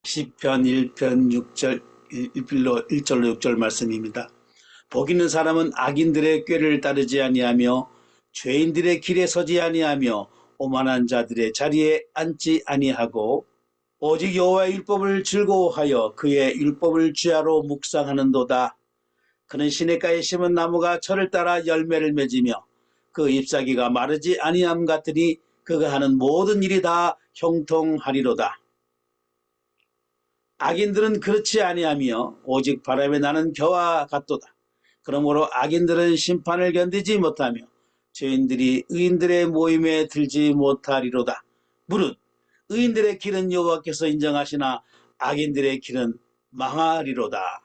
시편 1편 6절 1절로 6절 말씀입니다. 복 있는 사람은 악인들의 꾀를 따르지 아니하며 죄인들의 길에 서지 아니하며 오만한 자들의 자리에 앉지 아니하고 오직 여호와의 율법을 즐거워하여 그의 율법을 주야로 묵상하는도다. 그는 시냇가에 심은 나무가 철을 따라 열매를 맺으며 그 잎사귀가 마르지 아니함 같으니 그가 하는 모든 일이 다 형통하리로다. 악인들은 그렇지 아니하며 오직 바람에 나는 겨와 같도다. 그러므로 악인들은 심판을 견디지 못하며 죄인들이 의인들의 모임에 들지 못하리로다. 무릇 의인들의 길은 여호와께서 인정하시나 악인들의 길은 망하리로다.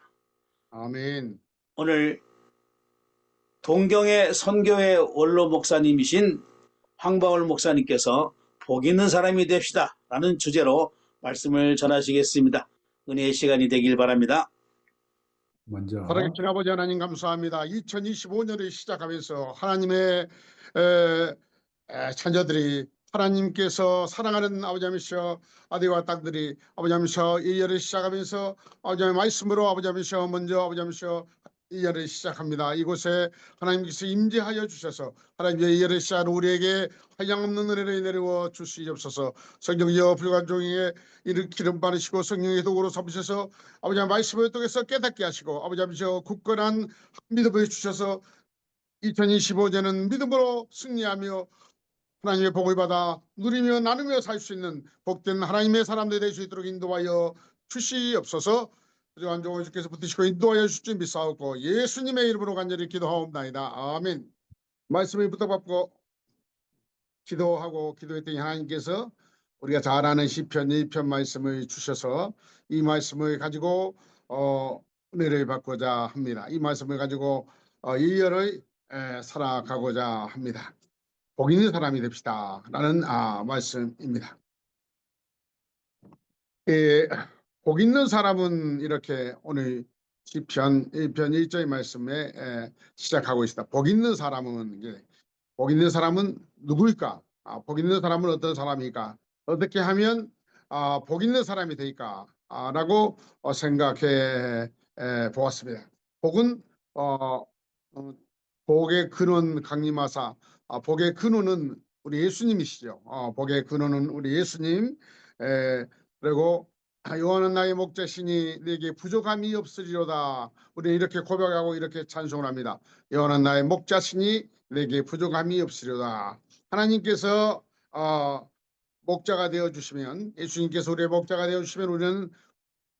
아멘. 오늘 동경의 선교회 원로 목사님이신 황바울 목사님께서 복 있는 사람이 됩시다 라는 주제로 말씀을 전하시겠습니다. 은혜의 시간이 되길 바랍니다. 먼저 살아계신 아버지 하나님 감사합니다. 2025년을 시작하면서 하나님의 자녀들이 하나님께서 사랑하는 아버지 하면서 아들과 딸들이 아버지 하면서 이 열을 시작하면서 아버지 말씀으로 아버지 하면서 먼저 아버지 하면서 이 열을 시작합니다. 이곳에 하나님께서 임재하여 주셔서 하나님의 이 열을 시작하는 우리에게 한량없는 은혜를 내려 주시옵소서. 성령여 불간 종에게 기름 바르시고 성령의 도구로 삼으셔서 아버지 말씀을 통해서 깨닫게 하시고 아버지 하면서 굳건한 믿음을 주셔서 2025년은 믿음으로 승리하며 하나님의 복을 받아 누리며 나누며 살 수 있는 복된 하나님의 사람들이 될 수 있도록 인도하여 주시옵소서. 부족한 종을 주께서 붙드시고 인도하여 주신 믿사옵고 예수님의 이름으로 간절히 기도하옵나이다. 아멘. 말씀을 부탁받고 기도하고 기도했더니 하나님께서 우리가 잘 아는 시편 1편 말씀을 주셔서 이 말씀을 가지고 은혜를 받고자 합니다. 이 말씀을 가지고 이 열을 살아가고자 합니다. 복 있는 사람이 됩시다 라는 말씀입니다. 복 있는 사람은 이렇게 오늘 시편 1편 1절 말씀에 시작하고 있습니다. 복 있는 사람은 누구일까? 복 있는 사람은 어떤 사람일까? 어떻게 하면 복 있는 사람이 될까? 라고 생각해 보았습니다. 복은 복의 근원 강림하사 복의 근원은 우리 예수님이시죠. 복의 근원은 우리 예수님. 그리고 여호와는 나의 목자시니 내게 부족함이 없으리로다. 우리는 이렇게 고백하고 이렇게 찬송을 합니다. 여호와는 나의 목자시니 내게 부족함이 없으리로다. 하나님께서 목자가 되어주시면, 예수님께서 우리의 목자가 되어주시면 우리는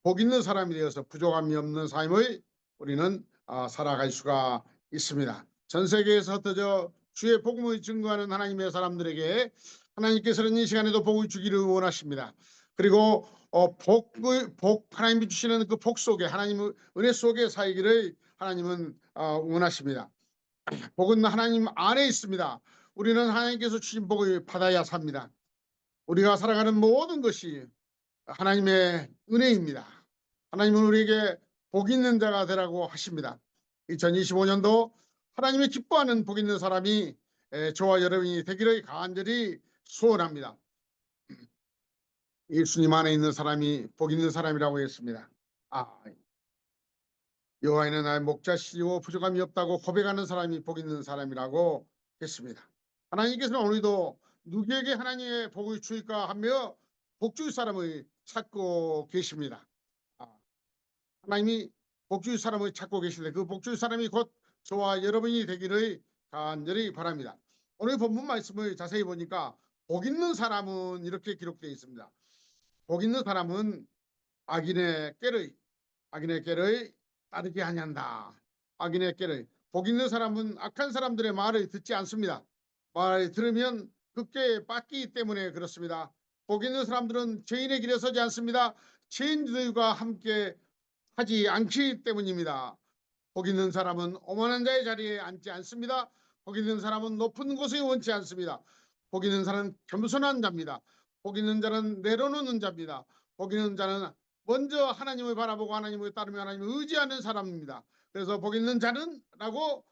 복 있는 사람이 되어서 부족함이 없는 삶을 우리는 살아갈 수가 있습니다. 전 세계에서 흩어져 주의 복음을 증거하는 하나님의 사람들에게 하나님께서는 이 시간에도 복을 주기를 원하십니다. 그리고 하나님이 주시는 그 복 속에, 하나님의 은혜 속에 살기를 하나님은 원하십니다. 복은 하나님 안에 있습니다. 우리는 하나님께서 주신 복을 받아야 삽니다. 우리가 살아가는 모든 것이 하나님의 은혜입니다. 하나님은 우리에게 복 있는 자가 되라고 하십니다. 2025년도 하나님이 기뻐하는 복 있는 사람이 저와 여러분이 되기를 간절히 소원합니다. 예수님 안에 있는 사람이 복 있는 사람이라고 했습니다. 여호와는 나의 목자시요 부족함이 없다고 고백하는 사람이 복 있는 사람이라고 했습니다. 하나님께서는 오늘도 누구에게 하나님의 복을 주일까 하며 복 줄 사람을 찾고 계십니다. 하나님이 복 줄 사람을 찾고 계시는데 그 복 줄 사람이 곧 저와 여러분이 되기를 간절히 바랍니다. 오늘 본문 말씀을 자세히 보니까 복 있는 사람은 이렇게 기록되어 있습니다. 복 있는 사람은 악인의 꾀를 따르게 아니한다. 악인의 꾀를. 복 있는 사람은 악한 사람들의 말을 듣지 않습니다. 말을 들으면 그 꾀에 빠지기 때문에 그렇습니다. 복 있는 사람들은 죄인의 길에 서지 않습니다. 죄인들과 함께 하지 않기 때문입니다. 복 있는 사람은 오만한 자의 자리에 앉지 않습니다. 복 있는 사람은 높은 곳에 원치 않습니다. 복 있는 사람은 겸손한 자입니다. 복 있는 자는 내려놓는 자입니다. 복 있는 자는 먼저 하나님을 바라보고 하나님을 따르며 하나님을 의지하는 사람입니다. 그래서 복 있는 자는 라고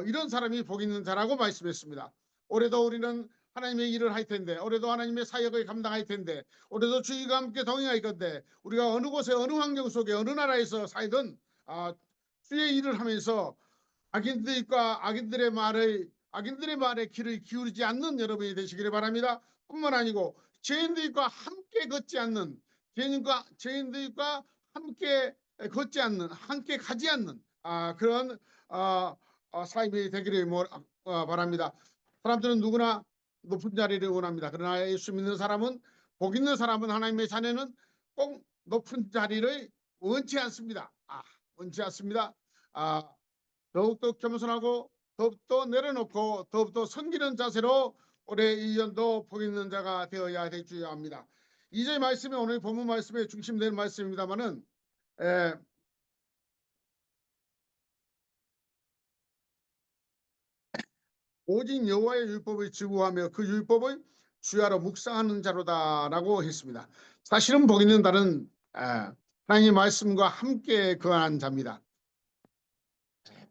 이런 사람이 복 있는 자라고 말씀했습니다. 올해도 우리는 하나님의 일을 할 텐데, 올해도 하나님의 사역을 감당할 텐데, 올해도 주님과 함께 동행할 건데, 우리가 어느 곳에 어느 환경 속에 어느 나라에서 살든 주의 일을 하면서 악인들의 말에 귀를 기울이지 않는 여러분이 되시기를 바랍니다. 뿐만 아니고 죄인들과 함께 걷지 않는, 죄인들과 함께 걷지 않는, 함께 가지 않는 그런 삶이 되기를 바랍니다. 사람들은 누구나 높은 자리를 원합니다. 그러나 예수 믿는 사람은, 복 있는 사람은, 하나님의 자녀는 꼭 높은 자리를 원치 않습니다. 원치 않습니다. 더욱더 겸손하고 더욱더 내려놓고 더욱더 섬기는 자세로 올해 1년도 복 있는 자가 되어야 될 줄 압니다. 2절 말씀이 오늘 본문 말씀의 중심되는 말씀입니다만은 오직 여호와의 율법을 지구하며 그 율법을 주야로 묵상하는 자로다라고 했습니다. 사실은 복 있는 자는 하나님의 말씀과 함께 거하는 자입니다.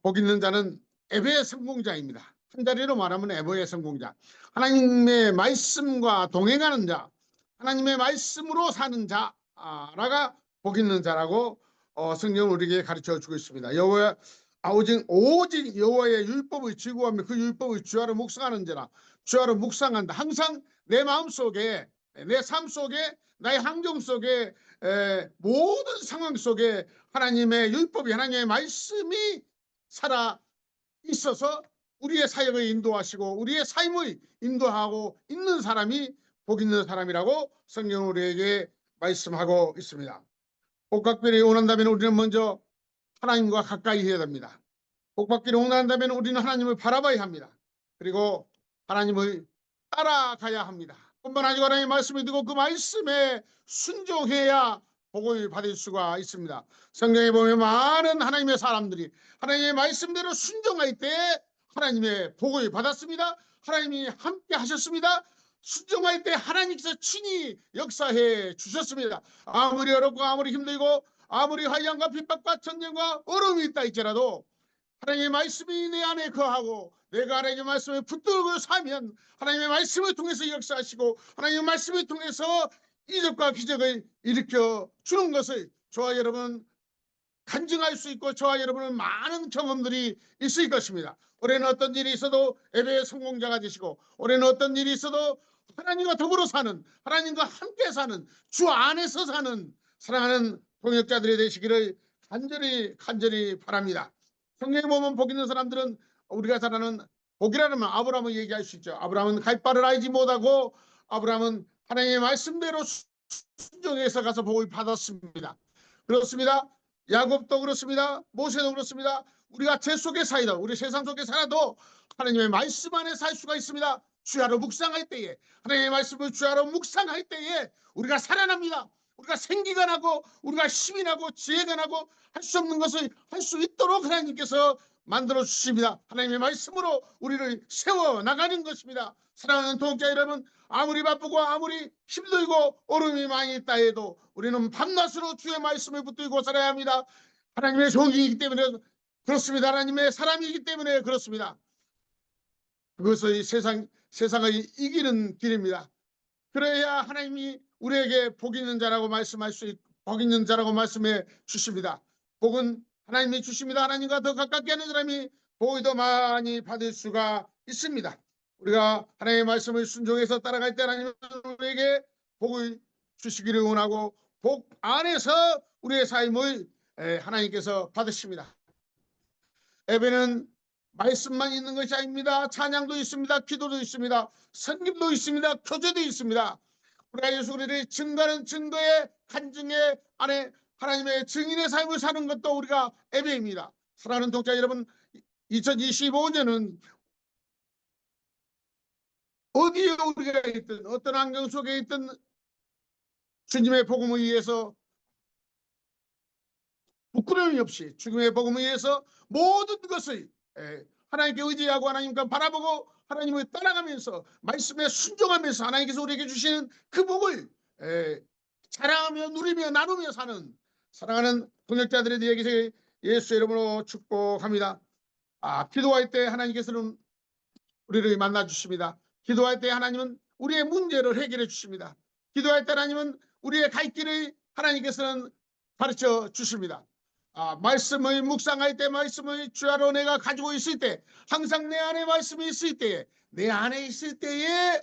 복 있는 자는 에베의 성공자입니다. 한 자리로 말하면 에베의 성공자. 하나님의 말씀과 동행하는 자, 하나님의 말씀으로 사는 자라가 복 있는 자라고 성경은 우리에게 가르쳐 주고 있습니다. 오직 여호와의 율법을 지구하며 그 율법을 주야로 묵상하는 자라. 주야로 묵상한다. 항상 내 마음 속에, 내 삶 속에, 나의 환경 속에, 모든 상황 속에 하나님의 율법이, 하나님의 말씀이 살아 있어서 우리의 사역을 인도하시고 우리의 삶을 인도하고 있는 사람이 복 있는 사람이라고 성경은 우리에게 말씀하고 있습니다. 복받기를 원한다면 우리는 먼저 하나님과 가까이 해야 됩니다. 복받기를 원한다면 우리는 하나님을 바라봐야 합니다. 그리고 하나님을 따라가야 합니다. 뿐만 아니고 하나님의 말씀을 듣고 그 말씀에 순종해야 복을 받을 수가 있습니다. 성경에 보면 많은 하나님의 사람들이 하나님의 말씀대로 순종할 때 하나님의 복을 받았습니다. 하나님이 함께 하셨습니다. 순종할 때 하나님께서 친히 역사해 주셨습니다. 아무리 어렵고 아무리 힘들고 아무리 환난과 핍박과 전쟁과 어려움이 있다 할지라도 하나님의 말씀이 내 안에 거하고 내가 하나님의 말씀에 붙들고 사면 하나님의 말씀을 통해서 역사하시고 하나님의 말씀을 통해서 이적과 기적을 일으켜 주는 것을 저와 여러분 간증할 수 있고 저와 여러분은 많은 경험들이 있을 것입니다. 올해는 어떤 일이 있어도 예배의 성공자가 되시고 올해는 어떤 일이 있어도 하나님과 더불어 사는, 하나님과 함께 사는, 주 안에서 사는 사랑하는 동역자들이 되시기를 간절히 바랍니다. 성경에 보면 복 있는 사람들은 우리가 잘 아는 복이라면 아브라함을 얘기할 수 있죠. 아브라함은 갈 바를 알지 못하고 아브라함은 하나님의 말씀대로 순종해서 가서 복을 받았습니다. 그렇습니다. 야곱도 그렇습니다. 모세도 그렇습니다. 우리가 죄 속에 살다, 우리 세상 속에 살아도 하나님의 말씀 안에 살 수가 있습니다. 주야로 묵상할 때에, 하나님의 말씀을 주야로 묵상할 때에 우리가 살아납니다. 우리가 생기가 나고 우리가 힘이 나고 지혜가 나고 할 수 없는 것을 할 수 있도록 하나님께서 만들어 주십니다. 하나님의 말씀으로 우리를 세워 나가는 것입니다. 사랑하는 동역자 여러분, 아무리 바쁘고 아무리 힘들고 어려움이 많이 있다 해도 우리는 밤낮으로 주의 말씀을 붙들고 살아야 합니다. 하나님의 종이기 때문에 그렇습니다. 하나님의 사람이기 때문에 그렇습니다. 그것이 세상을 이기는 길입니다. 그래야 하나님이 우리에게 복 있는 자라고 복 있는 자라고 말씀해 주십니다. 복은 하나님이 주십니다. 하나님과 더 가깝게 하는 사람이 복을 더 많이 받을 수가 있습니다. 우리가 하나님의 말씀을 순종해서 따라갈 때 하나님은 우리에게 복을 주시기를 원하고 복 안에서 우리의 삶을 하나님께서 받으십니다. 예배는 말씀만 있는 것이 아닙니다. 찬양도 있습니다. 기도도 있습니다. 선김도 있습니다. 교제도 있습니다. 우리가 예수 그리스도의 증거는 증거의 간증의 안에 하나님의 증인의 삶을 사는 것도 우리가 예배입니다. 사랑하는 독자 여러분, 2025년은 어디에 우리가 있든 어떤 환경 속에 있든 주님의 복음을 위해서 부끄러움이 없이 주님의 복음을 위해서 모든 것을 하나님께 의지하고 하나님과 바라보고 하나님을 따라가면서 말씀에 순종하면서 하나님께서 우리에게 주시는 그 복을 자랑하며 누리며 나누며 사는 사랑하는 동역자들에 대해 예수의 이름으로 축복합니다. 기도할 때 하나님께서는 우리를 만나 주십니다. 기도할 때 하나님은 우리의 문제를 해결해 주십니다. 기도할 때 하나님은 우리의 갈 길을 하나님께서는 가르쳐 주십니다. 말씀을 묵상할 때, 말씀을 주야로 내가 가지고 있을 때, 항상 내 안에 말씀이 있을 때에, 내 안에 있을 때에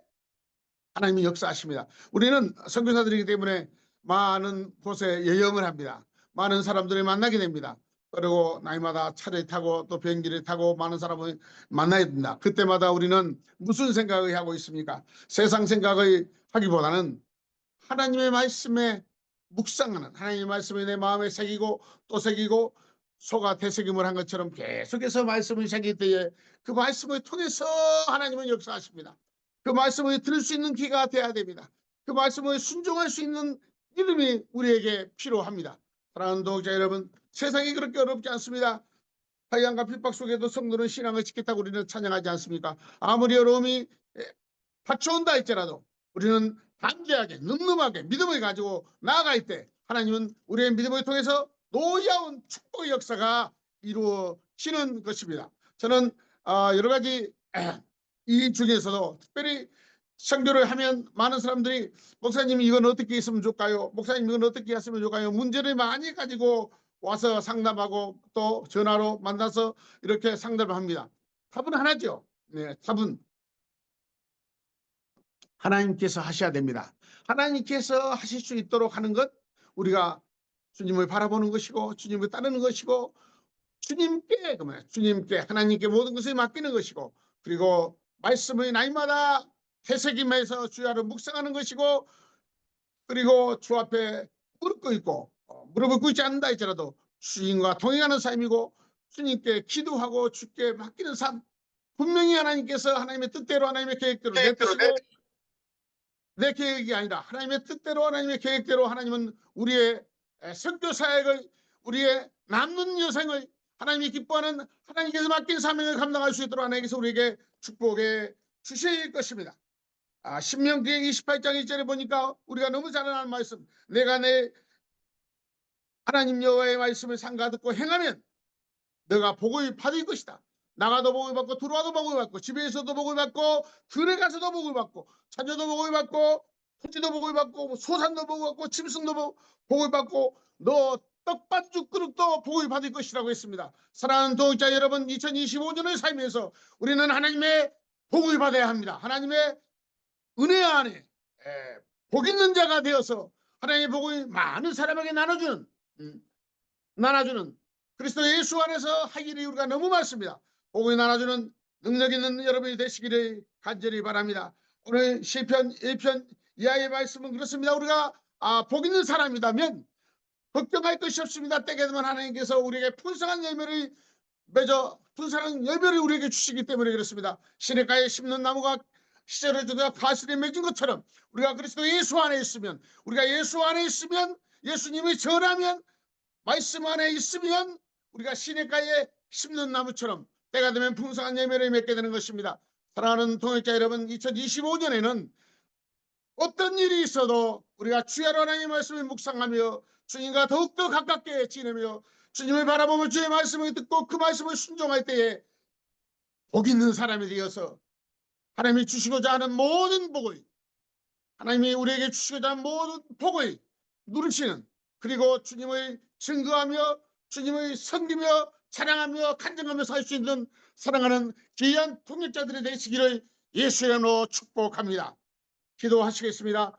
하나님이 역사하십니다. 우리는 선교사들이기 때문에 많은 곳에 여행을 합니다. 많은 사람들을 만나게 됩니다. 그리고 나이마다 차를 타고 또 비행기를 타고 많은 사람을 만나야 된다. 그때마다 우리는 무슨 생각을 하고 있습니까? 세상 생각을 하기보다는 하나님의 말씀에 묵상하는, 하나님의 말씀이 내 마음에 새기고 또 새기고 소가 되새김을 한 것처럼 계속해서 말씀을 새길 때에 그 말씀을 통해서 하나님은 역사하십니다. 그 말씀을 들을 수 있는 귀가 돼야 됩니다. 그 말씀을 순종할 수 있는 믿음이 우리에게 필요합니다. 사랑하는 동역자 여러분, 세상이 그렇게 어렵지 않습니다. 하얀과 핍박 속에도 성도는 신앙을 지켰다고 우리는 찬양하지 않습니까? 아무리 어려움이 닥쳐온다 할지라도 우리는 담대하게 늠름하게 믿음을 가지고 나아갈 때 하나님은 우리의 믿음을 통해서 놀라운 축복의 역사가 이루어지는 것입니다. 저는 여러 가지 이 중에서도 특별히 선교를 하면 많은 사람들이 목사님 이건 어떻게 했으면 좋을까요? 목사님 이건 어떻게 했으면 좋을까요? 문제를 많이 가지고 와서 상담하고 또 전화로 만나서 이렇게 상담을 합니다. 답은 하나죠. 네, 답은 하나님께서 하셔야 됩니다. 하나님께서 하실 수 있도록 하는 것, 우리가 주님을 바라보는 것이고 주님을 따르는 것이고 주님께 하나님께 모든 것을 맡기는 것이고, 그리고 말씀의 날마다 되새김해서 주야를 묵상하는 것이고, 그리고 주 앞에 무릎 꿇고 무릎을 꿇지 않는다 할지라도 주님과 동행하는 삶이고, 주님께 기도하고 주께 맡기는 삶. 분명히 하나님께서 하나님의 뜻대로 하나님의 계획대로 내 뜻이고 내 계획이 아니라 하나님의 뜻대로 하나님의 계획대로 하나님은 우리의 선교 사역을, 우리의 남는 여생을 하나님이 기뻐하는 하나님께서 맡긴 사명을 감당할 수 있도록 하나님께서 우리에게 축복해 주실 것입니다. 신명기 28장 1절에 보니까 우리가 너무 잘 아는 말씀, 내가 내 하나님 여호와의 말씀을 삼가 듣고 행하면 너가 복을 받을 것이다. 나가도 복을 받고 들어와도 복을 받고 집에서도 복을 받고 들에 가서도 복을 받고 자녀도 복을 받고 토지도 복을 받고 소산도 복을 받고 짐승도 복을 받고 너 떡반죽 그릇도 복을 받을 것이라고 했습니다. 사랑하는 동역자 여러분, 2025년을 살면서 우리는 하나님의 복을 받아야 합니다. 하나님의 은혜 안에 복 있는 자가 되어서 하나님의 복을 많은 사람에게 나눠주는 그리스도 예수 안에서 할 일이 우리가 너무 많습니다. 복을 나눠주는 능력 있는 여러분이 되시기를 간절히 바랍니다. 오늘 시편 1편 이하의 말씀은 그렇습니다. 우리가 복 있는 사람이라면 걱정할 것이 없습니다. 때게 되면 하나님께서 우리에게 풍성한 열매를 풍성한 열매를 우리에게 주시기 때문에 그렇습니다. 시냇가에 심는 나무가 시절을 주다가 가슬에 맺은 것처럼 우리가 그리스도 예수 안에 있으면, 우리가 예수 안에 있으면, 예수님을 전하면, 말씀 안에 있으면 우리가 시냇가에 심는 나무처럼 때가 되면 풍성한 열매를 맺게 되는 것입니다. 사랑하는 동역자 여러분, 2025년에는 어떤 일이 있어도 우리가 주의 하나님의 말씀을 묵상하며 주님과 더욱더 가깝게 지내며 주님을 바라보며 주의 말씀을 듣고 그 말씀을 순종할 때에 복 있는 사람이 되어서 하나님이 주시고자 하는 모든 복을, 하나님이 우리에게 주시고자 하는 모든 복을 누리시는, 그리고 주님을 증거하며 주님을 섬기며 찬양하며 간증하며 살 수 있는 사랑하는 귀한 동역자들이 되시기를 예수의 이름으로 축복합니다. 기도하시겠습니다.